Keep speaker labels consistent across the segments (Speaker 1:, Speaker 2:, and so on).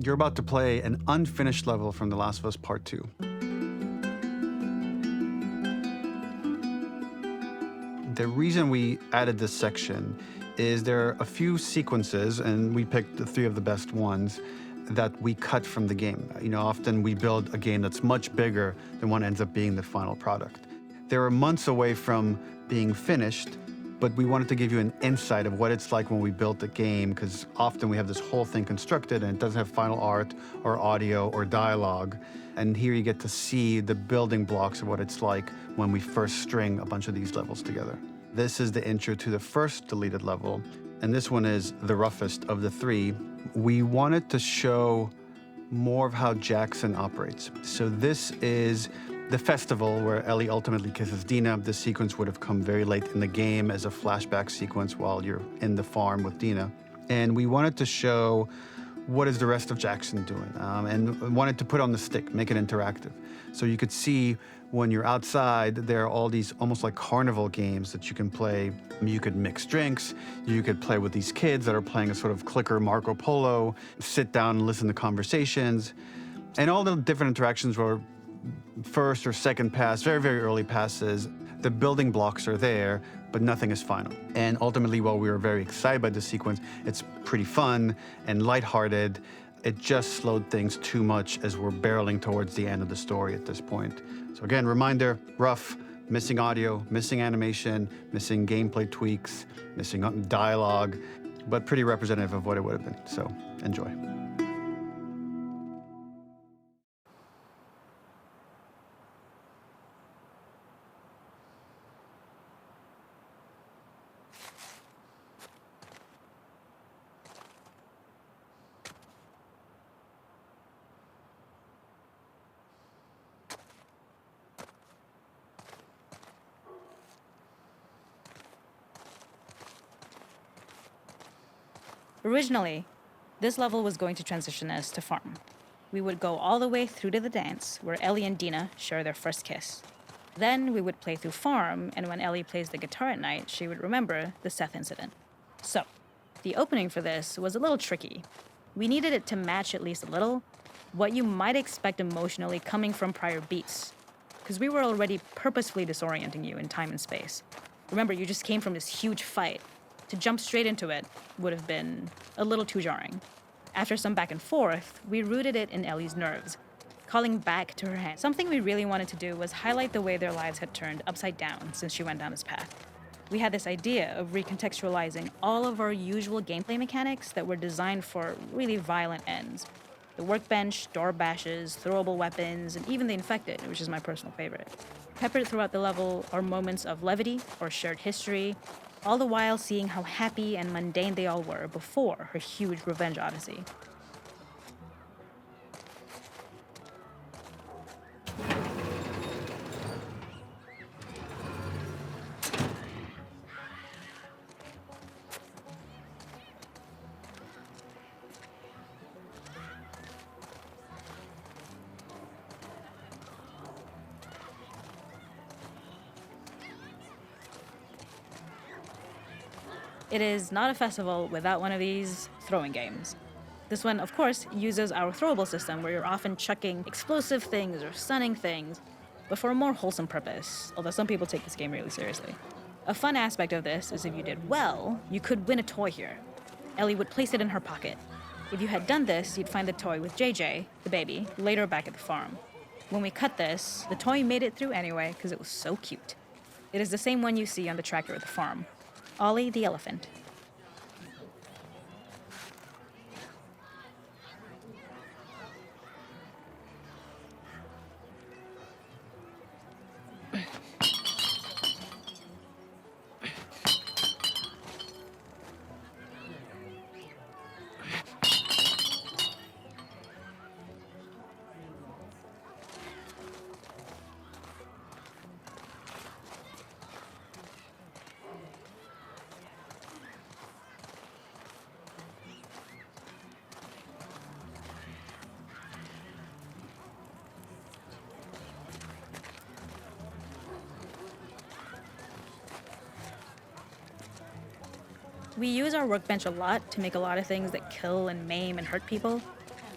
Speaker 1: You're about to play an unfinished level from The Last of Us Part 2. The reason we added this section is there are a few sequences, and we picked the 3 of the best ones, that we cut from the game. Often we build a game that's much bigger than what ends up being the final product. They were months away from being finished, but we wanted to give you an insight of what it's like when we built a game, because often we have this whole thing constructed and it doesn't have final art or audio or dialogue. And here you get to see the building blocks of what it's like when we first string a bunch of these levels together. This is the intro to the first deleted level, and this one is the roughest of the 3. We wanted to show more of how Jackson operates. So this is the festival where Ellie ultimately kisses Dina. This sequence would have come very late in the game as a flashback sequence while you're in the farm with Dina. And we wanted to show what is the rest of Jackson doing, and wanted to put on the stick, make it interactive. So you could see when you're outside, there are all these almost like carnival games that you can play. You could mix drinks, you could play with these kids that are playing a sort of clicker Marco Polo, sit down and listen to conversations. And all the different interactions were first or second pass, very, very early passes. The building blocks are there, but nothing is final. And ultimately, while we were very excited by this sequence, it's pretty fun and lighthearted. It just slowed things too much as we're barreling towards the end of the story at this point. So again, reminder, rough, missing audio, missing animation, missing gameplay tweaks, missing dialogue, but pretty representative of what it would have been. So enjoy.
Speaker 2: Originally, this level was going to transition us to farm. We would go all the way through to the dance, where Ellie and Dina share their first kiss. Then we would play through farm, and when Ellie plays the guitar at night, she would remember the Seth incident. So, the opening for this was a little tricky. We needed it to match at least a little what you might expect emotionally coming from prior beats, because we were already purposefully disorienting you in time and space. Remember, you just came from this huge fight. To jump straight into it would have been a little too jarring. After some back and forth, we rooted it in Ellie's nerves, calling back to her hand. Something we really wanted to do was highlight the way their lives had turned upside down since she went down this path. We had this idea of recontextualizing all of our usual gameplay mechanics that were designed for really violent ends. The workbench, door bashes, throwable weapons, and even the infected, which is my personal favorite. Peppered throughout the level are moments of levity or shared history, all the while seeing how happy and mundane they all were before her huge revenge odyssey. It is not a festival without one of these throwing games. This one, of course, uses our throwable system where you're often chucking explosive things or stunning things, but for a more wholesome purpose, although some people take this game really seriously. A fun aspect of this is if you did well, you could win a toy here. Ellie would place it in her pocket. If you had done this, you'd find the toy with JJ, the baby, later back at the farm. When we cut this, the toy made it through anyway because it was so cute. It is the same one you see on the tractor at the farm. Ollie the elephant. We use our workbench a lot to make a lot of things that kill and maim and hurt people.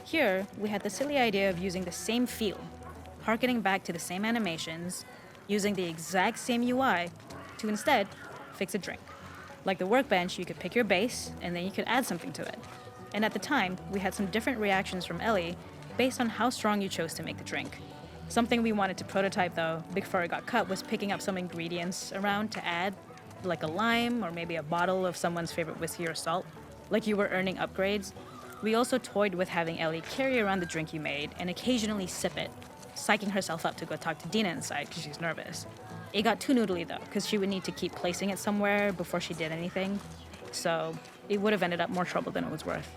Speaker 2: Here, we had the silly idea of using the same feel, harkening back to the same animations, using the exact same UI to instead fix a drink. Like the workbench, you could pick your base, and then you could add something to it. And at the time, we had some different reactions from Ellie based on how strong you chose to make the drink. Something we wanted to prototype though, before it got cut, was picking up some ingredients around to add, like a lime or maybe a bottle of someone's favorite whiskey or salt, like you were earning upgrades. We also toyed with having Ellie carry around the drink you made and occasionally sip it, psyching herself up to go talk to Dina inside because she's nervous. It got too noodly though, because she would need to keep placing it somewhere before she did anything, so it would have ended up more trouble than it was worth.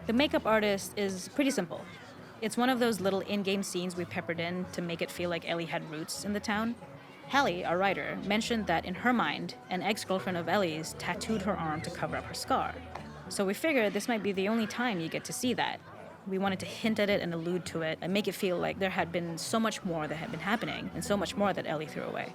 Speaker 2: The makeup artist is pretty simple. It's one of those little in-game scenes we peppered in to make it feel like Ellie had roots in the town. Hallie, our writer, mentioned that in her mind, an ex-girlfriend of Ellie's tattooed her arm to cover up her scar. So we figured this might be the only time you get to see that. We wanted to hint at it and allude to it and make it feel like there had been so much more that had been happening and so much more that Ellie threw away.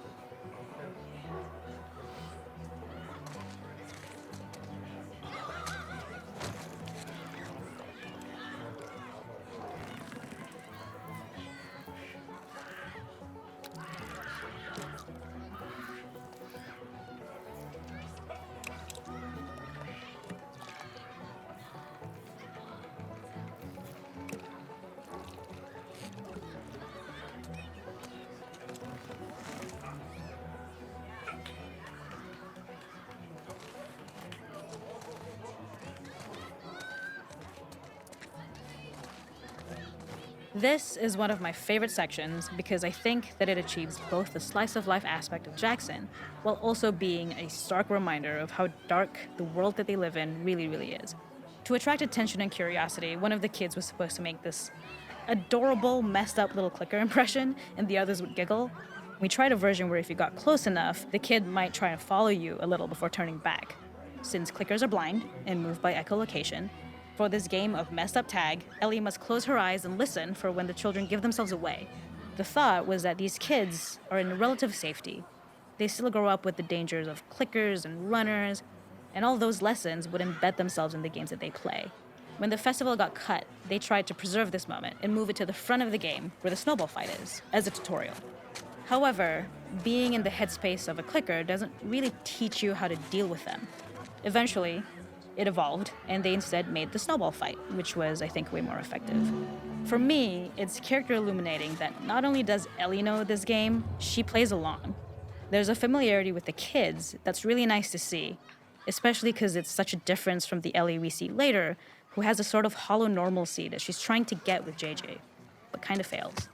Speaker 2: This is one of my favorite sections because I think that it achieves both the slice of life aspect of Jackson while also being a stark reminder of how dark the world that they live in really, really is. To attract attention and curiosity, one of the kids was supposed to make this adorable, messed up little clicker impression, and the others would giggle. We tried a version where if you got close enough, the kid might try and follow you a little before turning back. Since clickers are blind and move by echolocation, for this game of messed up tag, Ellie must close her eyes and listen for when the children give themselves away. The thought was that these kids are in relative safety. They still grow up with the dangers of clickers and runners, and all those lessons would embed themselves in the games that they play. When the festival got cut, they tried to preserve this moment and move it to the front of the game where the snowball fight is, as a tutorial. However, being in the headspace of a clicker doesn't really teach you how to deal with them. Eventually, it evolved, and they instead made the snowball fight, which was, I think, way more effective. For me, it's character illuminating that not only does Ellie know this game, she plays along. There's a familiarity with the kids that's really nice to see, especially because it's such a difference from the Ellie we see later, who has a sort of hollow normalcy that she's trying to get with JJ, but kind of fails.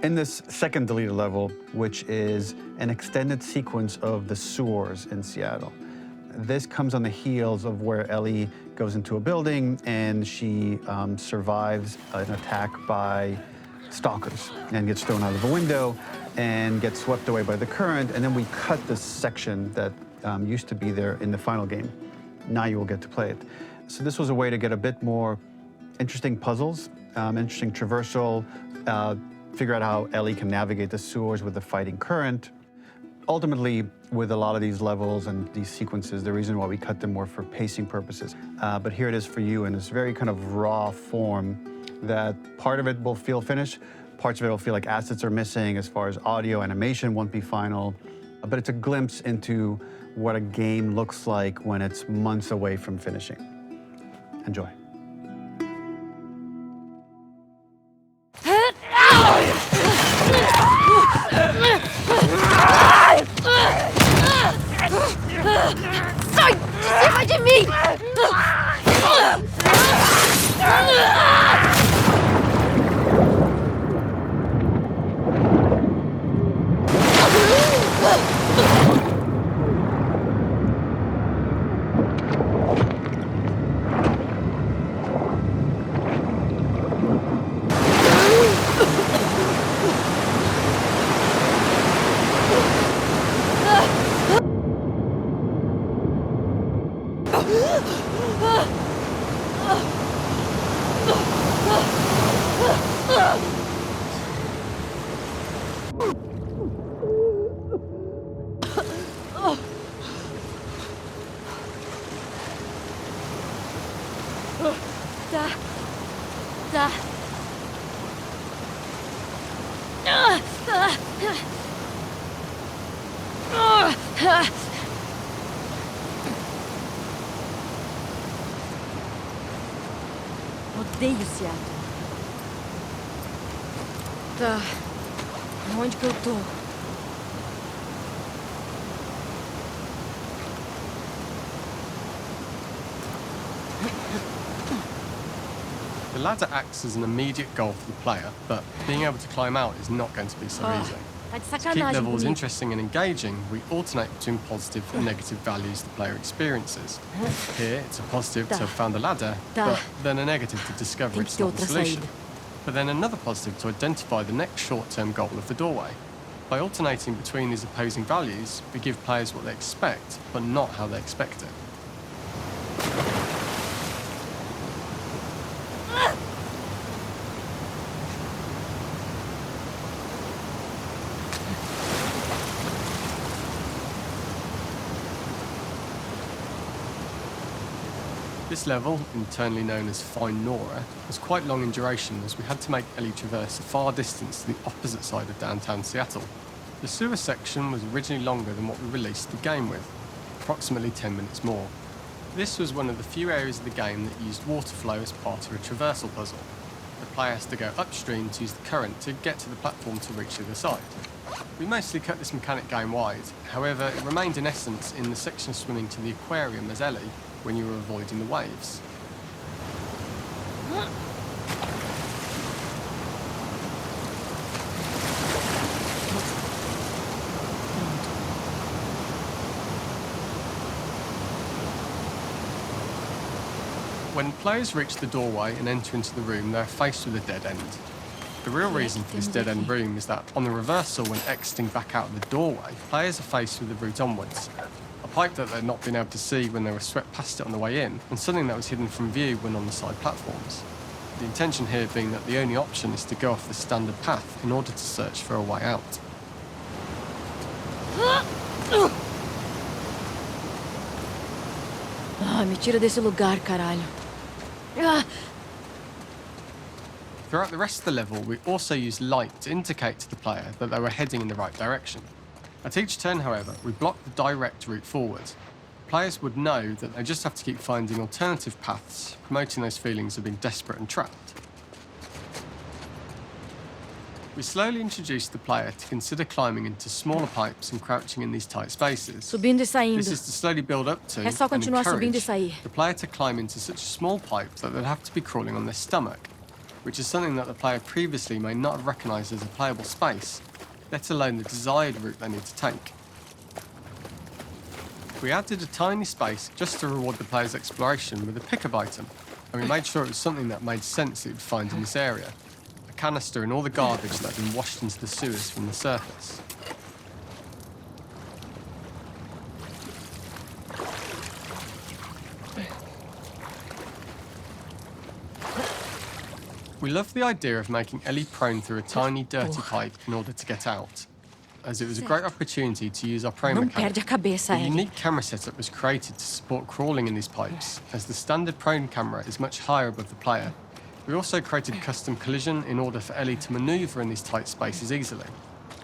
Speaker 1: In this second deleted level, which is an extended sequence of the sewers in Seattle, this comes on the heels of where Ellie goes into a building and she survives an attack by stalkers and gets thrown out of a window and gets swept away by the current. And then we cut this section that used to be there in the final game. Now you will get to play it. So this was a way to get a bit more interesting puzzles, interesting traversal, figure out how Ellie can navigate the sewers with the fighting current. Ultimately, with a lot of these levels and these sequences, the reason why we cut them were for pacing purposes. But here it is for you in this very kind of raw form that part of it will feel finished, parts of it will feel like assets are missing as far as audio, animation won't be final. But it's a glimpse into what a game looks like when it's months away from finishing. Enjoy.
Speaker 3: Sai! Cima de mim! Tá. Odeio Seattle. Tá. Onde que eu tô?
Speaker 4: The ladder acts as an immediate goal for the player, but being able to climb out is not going to be so easy.
Speaker 3: Tá de
Speaker 4: To keep
Speaker 3: sacanagem
Speaker 4: levels
Speaker 3: comigo.
Speaker 4: interesting and engaging, we alternate between positive and negative values the player experiences. Here, it's a positive to have found a ladder, but then a negative to discover
Speaker 3: Tem que
Speaker 4: it's
Speaker 3: ter
Speaker 4: not the
Speaker 3: outra
Speaker 4: solution.
Speaker 3: saída.
Speaker 4: But then another positive to identify the next short-term goal of the doorway. By alternating between these opposing values, we give players what they expect, but not how they expect it. This level, internally known as Find Nora, was quite long in duration as we had to make Ellie traverse a far distance to the opposite side of downtown Seattle. The sewer section was originally longer than what we released the game with, approximately 10 minutes more. This was one of the few areas of the game that used water flow as part of a traversal puzzle. The player has to go upstream to use the current to get to the platform to reach the other side. We mostly cut this mechanic game-wide, however it remained in essence in the section swimming to the aquarium as Ellie, when you were avoiding the waves. When players reach the doorway and enter into the room, they're faced with a dead end. The real reason for this dead-end room is that on the reversal, when exiting back out of the doorway, players are faced with the route onwards. A pipe that they'd not been able to see when they were swept past it on the way in, and something that was hidden from view when on the side platforms. The intention here being that the only option is to go off the standard path in order to search for a way out.
Speaker 3: Ah, me tira desse lugar, caralho. Ah,
Speaker 4: Throughout the rest of the level, we also used light to indicate to the player that they were heading in the right direction. At each turn, however, we blocked the direct route forward. Players would know that they just have to keep finding alternative paths, promoting those feelings of being desperate and trapped. We slowly introduced the player to consider climbing into smaller pipes and crouching in these tight spaces.
Speaker 3: subindo e saindo.
Speaker 4: This is to slowly build up to
Speaker 3: É só
Speaker 4: and
Speaker 3: continuar subindo e
Speaker 4: encourage
Speaker 3: sair.
Speaker 4: the player to climb into such a small pipe that they'd have to be crawling on their stomach. which is something that the player previously may not have recognised as a playable space, let alone the desired route they need to take. We added a tiny space just to reward the player's exploration with a pickup item, and we made sure it was something that made sense that you'd find in this area. A canister and all the garbage that had been washed into the sewers from the surface. We loved the idea of making Ellie prone through a tiny dirty pipe in order to get out, as it was a great opportunity to use our prone
Speaker 3: Não
Speaker 4: mechanic.
Speaker 3: perde a cabeça,
Speaker 4: A
Speaker 3: Ellie.
Speaker 4: unique camera setup was created to support crawling in these pipes, as the standard prone camera is much higher above the player. We also created custom collision in order for Ellie to manoeuvre in these tight spaces easily.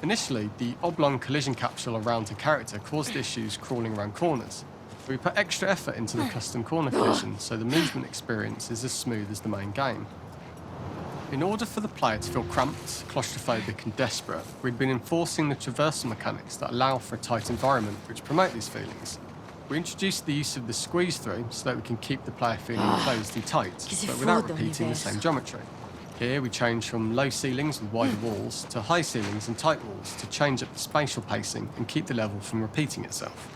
Speaker 4: Initially, the oblong collision capsule around her character caused issues crawling around corners. We put extra effort into the custom corner collision, so the movement experience is as smooth as the main game. In order for the player to feel cramped, claustrophobic and desperate, we'd been enforcing the traversal mechanics that allow for a tight environment which promote these feelings. We introduced the use of the squeeze-through so that we can keep the player feeling enclosed and tight, but without repeating the same geometry. Here we change from low ceilings with wider walls to high ceilings and tight walls to change up the spatial pacing and keep the level from repeating itself.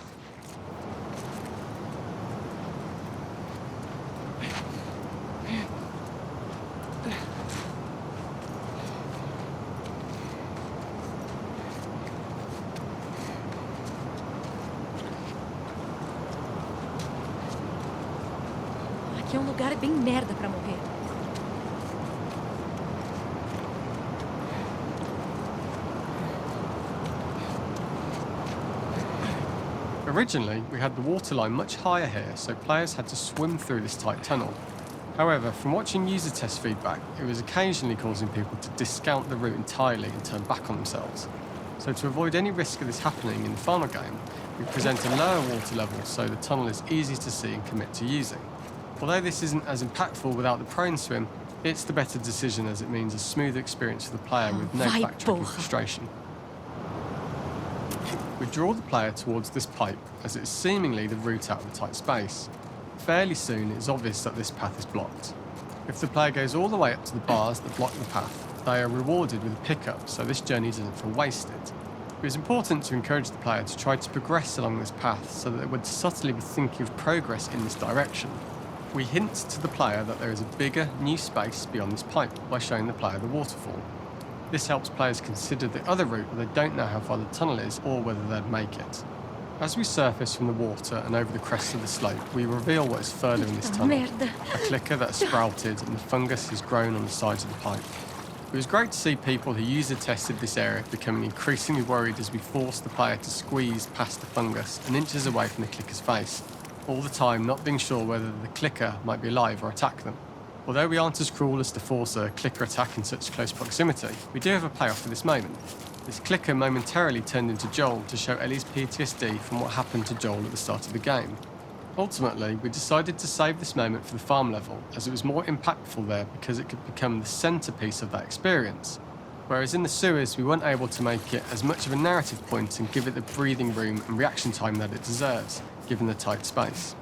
Speaker 3: Aqui é um lugar bem merda pra morrer.
Speaker 4: Originally, we had the waterline much higher here, so players had to swim through this tight tunnel. However, from watching user test feedback, it was occasionally causing people to discount the route entirely and turn back on themselves. So to avoid any risk of this happening in the final game, we present a lower water level so the tunnel is easy to see and commit to using. Although this isn't as impactful without the prone swim, it's the better decision as it means a smoother experience for the player with no
Speaker 3: Vai,
Speaker 4: backtracking
Speaker 3: porra.
Speaker 4: frustration. We draw the player towards this pipe as it is seemingly the route out of the tight space. Fairly soon, it's obvious that this path is blocked. If the player goes all the way up to the bars that block the path, they are rewarded with a pickup, so this journey doesn't feel wasted. It was important to encourage the player to try to progress along this path so that they would subtly be thinking of progress in this direction. We hint to the player that there is a bigger, new space beyond this pipe by showing the player the waterfall. This helps players consider the other route where they don't know how far the tunnel is or whether they'd make it. As we surface from the water and over the crest of the slope, we reveal what is further in this tunnel.
Speaker 3: Merda.
Speaker 4: A clicker that has sprouted and the fungus has grown on the sides of the pipe. It was great to see people who user tested this area becoming increasingly worried as we forced the player to squeeze past the fungus and inches away from the clicker's face, all the time not being sure whether the clicker might be alive or attack them. Although we aren't as cruel as to force a clicker attack in such close proximity, we do have a payoff for this moment. This clicker momentarily turned into Joel to show Ellie's PTSD from what happened to Joel at the start of the game. Ultimately, we decided to save this moment for the farm level, as it was more impactful there because it could become the centrepiece of that experience. Whereas in the sewers, we weren't able to make it as much of a narrative point and give it the breathing room and reaction time that it deserves, given the tight space.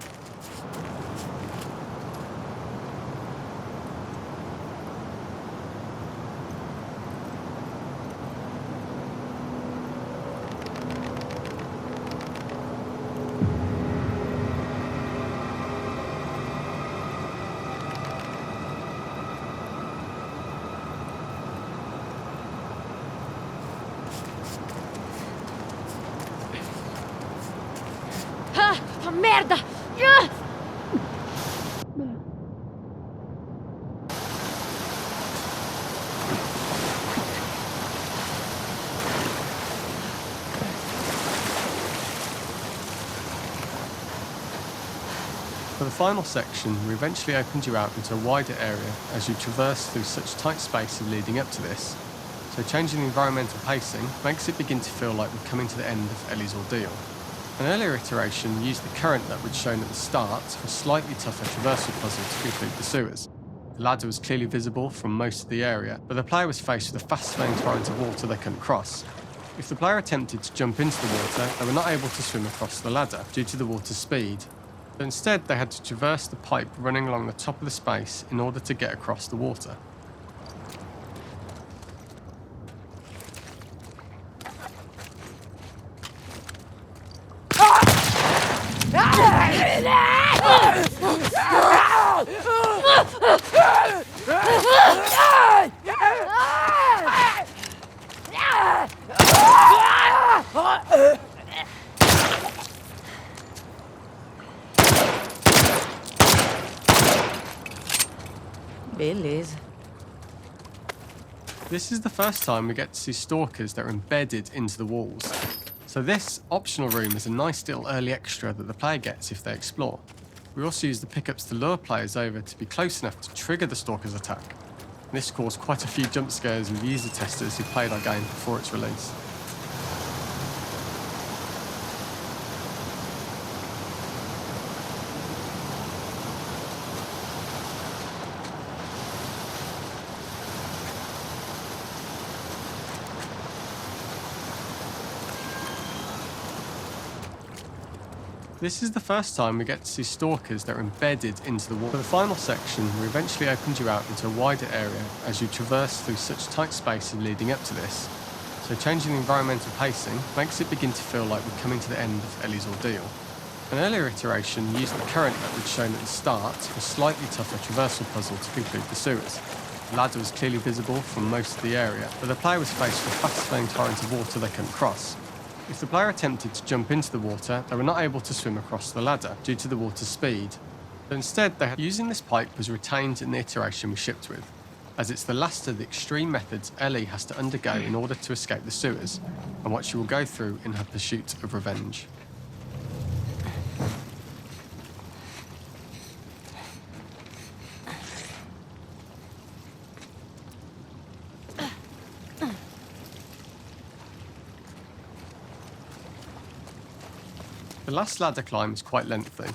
Speaker 3: Ah, merda! Ah!
Speaker 4: For the final section, we eventually opened you out into a wider area as you traverse through such tight spaces leading up to this. So changing the environmental pacing makes it begin to feel like we're coming to the end of Ellie's ordeal. An earlier iteration used the current that we'd shown at the start for a slightly tougher traversal puzzle to complete the sewers. The ladder was clearly visible from most of the area, but the player was faced with a fast-flowing torrent of water they couldn't cross. If the player attempted to jump into the water, they were not able to swim across the ladder due to the water's speed. But instead, they had to traverse the pipe running along the top of the space in order to get across the water.
Speaker 3: Beleza.
Speaker 4: This is the first time we get to see stalkers that are embedded into the walls. So this optional room is a nice little early extra that the player gets if they explore. We also use the pickups to lure players over to be close enough to trigger the stalker's attack. And this caused quite a few jump scares with user testers who played our game before its release. This is the first time we get to see stalkers that are embedded into the wall. For the final section, we eventually opened you out into a wider area as you traverse through such tight spaces leading up to this. So changing the environmental pacing makes it begin to feel like we're coming to the end of Ellie's ordeal. An earlier iteration used the current method shown at the start for a slightly tougher traversal puzzle to conclude the sewers. The ladder was clearly visible from most of the area, but the player was faced with a fast-flowing torrent of water they couldn't cross. If the player attempted to jump into the water, they were not able to swim across the ladder due to the water's speed. But instead, using this pipe was retained in the iteration we shipped with, as it's the last of the extreme methods Ellie has to undergo in order to escape the sewers, and what she will go through in her pursuit of revenge. The last ladder climb is quite lengthy,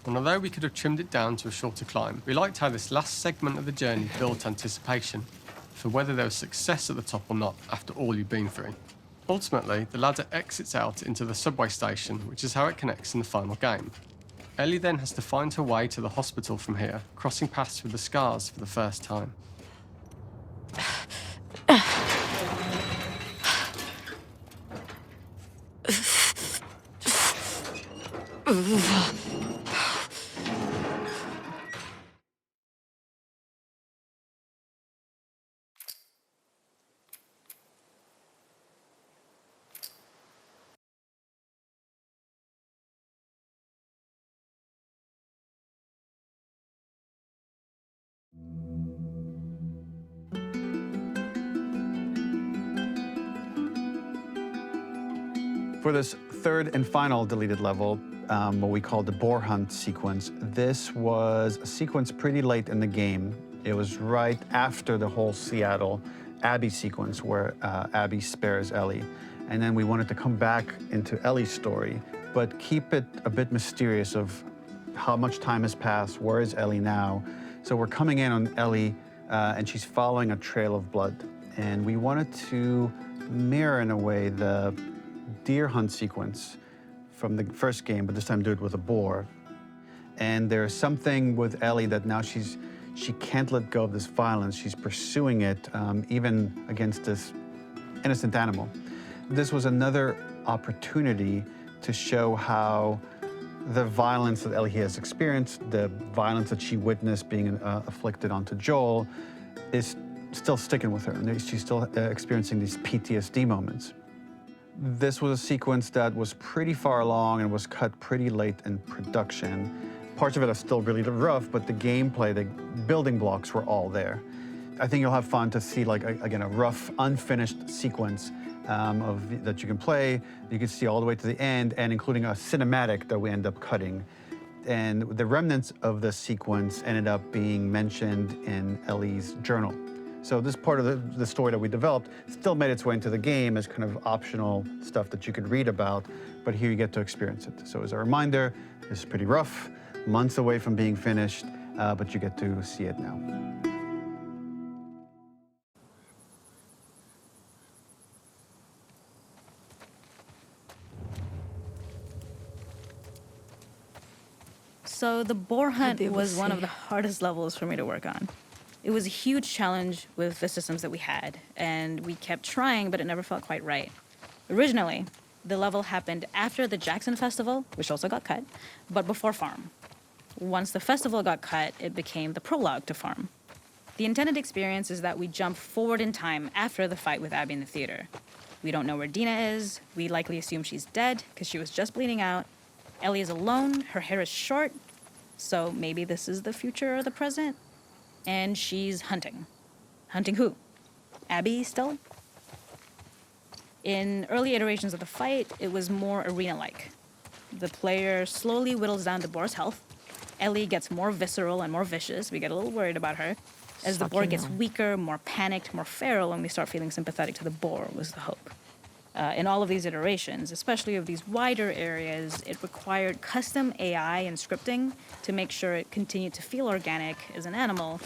Speaker 4: and although we could have trimmed it down to a shorter climb, we liked how this last segment of the journey built anticipation for whether there was success at the top or not after all you've been through. Ultimately, the ladder exits out into the subway station, which is how it connects in the final game. Ellie then has to find her way to the hospital from here, crossing paths with the scars for the first time.
Speaker 1: For this third and final deleted level, what we call the boar hunt sequence, this was a sequence pretty late in the game. It was right after the whole Seattle Abby sequence where Abby spares Ellie. And then we wanted to come back into Ellie's story, but keep it a bit mysterious of how much time has passed, where is Ellie now? So we're coming in on Ellie and she's following a trail of blood. And we wanted to mirror in a way the deer hunt sequence from the first game, but this time do it with a boar. And there's something with Ellie that now she can't let go of this violence. She's pursuing it, even against this innocent animal. This was another opportunity to show how the violence that Ellie has experienced, the violence that she witnessed being afflicted onto Joel, is still sticking with her. And she's still experiencing these PTSD moments. This was a sequence that was pretty far along and was cut pretty late in production. Parts of it are still really rough, but the gameplay, the building blocks were all there. I think you'll have fun to see, like, again, a rough, unfinished sequence that you can play. You can see all the way to the end, and including a cinematic that we end up cutting. And the remnants of the sequence ended up being mentioned in Ellie's journal. So this part of the story that we developed still made its way into the game as kind of optional stuff that you could read about, but here you get to experience it. So as a reminder, this is pretty rough, months away from being finished, but you get to see it now.
Speaker 2: So the boar hunt was one of the hardest levels for me to work on. It was a huge challenge with the systems that we had, and we kept trying, but it never felt quite right. Originally, the level happened after the Jackson Festival, which also got cut, but before Farm. Once the festival got cut, it became the prologue to Farm. The intended experience is that we jump forward in time after the fight with Abby in the theater. We don't know where Dina is. We likely assume she's dead because she was just bleeding out. Ellie is alone. Her hair is short. So maybe this is the future or the present. And she's hunting. Hunting who? Abby still? In early iterations of the fight, it was more arena-like. The player slowly whittles down the boar's health. Ellie gets more visceral and more vicious. We get a little worried about her. As the boar gets weaker, more panicked, more feral, and we start feeling sympathetic to the boar was the hope. In all of these iterations, especially of these wider areas, it required custom AI and scripting to make sure it continued to feel organic as an animal,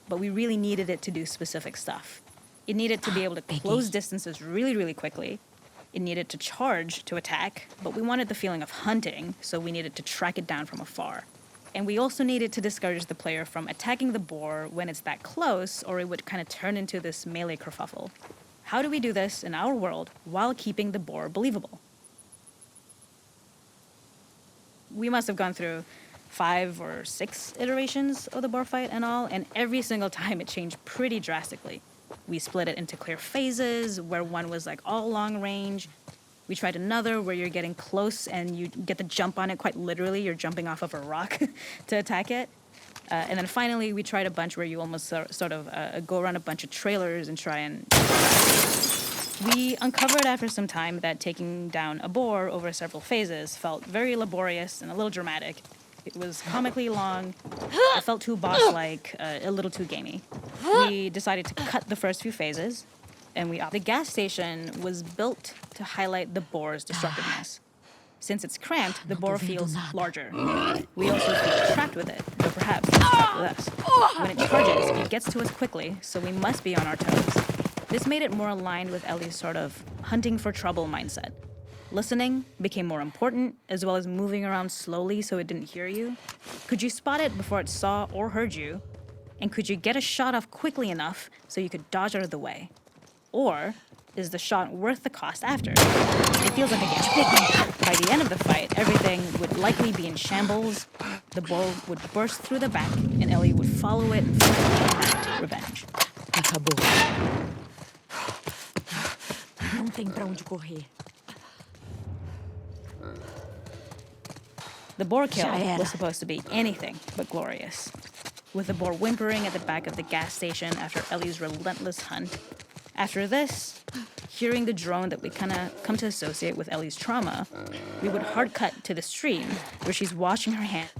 Speaker 2: but we really needed it to do specific stuff. It needed to be able to close distances really, really quickly. It needed to charge to attack, but we wanted the feeling of hunting, so we needed to track it down from afar. And we also needed to discourage the player from attacking the boar when it's that close, or it would kind of turn into this melee kerfuffle. How do we do this in our world while keeping the boar believable? We must have gone through 5 or 6 iterations of the boar fight and all, and every single time it changed pretty drastically. We split it into clear phases, where one was like all long range. We tried another where you're getting close and you get the jump on it quite literally. You're jumping off of a rock to attack it. And then finally, we tried a bunch where you almost sort of go around a bunch of trailers and try and... We uncovered after some time that taking down a boar over several phases felt very laborious and a little dramatic. It was comically long, it felt too boss-like, a little too gamey. We decided to cut the first few phases, and the gas station was built to highlight the boar's destructiveness. Since it's cramped, the boar feels larger. We also feel trapped with it, but perhaps it's trapped with us. When it charges, it gets to us quickly, so we must be on our toes. This made it more aligned with Ellie's sort of hunting for trouble mindset. Listening became more important, as well as moving around slowly so it didn't hear you. Could you spot it before it saw or heard you? And could you get a shot off quickly enough so you could dodge out of the way? Or is the shot worth the cost after? It feels like a game. By the end of the fight, everything would likely be in shambles. The boar would burst through the back, and Ellie would follow it and find revenge.
Speaker 3: Acabou. Não tem pra onde correr.
Speaker 2: The boar kill was supposed to be anything but glorious. With the boar whimpering at the back of the gas station after Ellie's relentless hunt. After this, hearing the drone that we kind of come to associate with Ellie's trauma, we would hard cut to the stream where she's washing her hands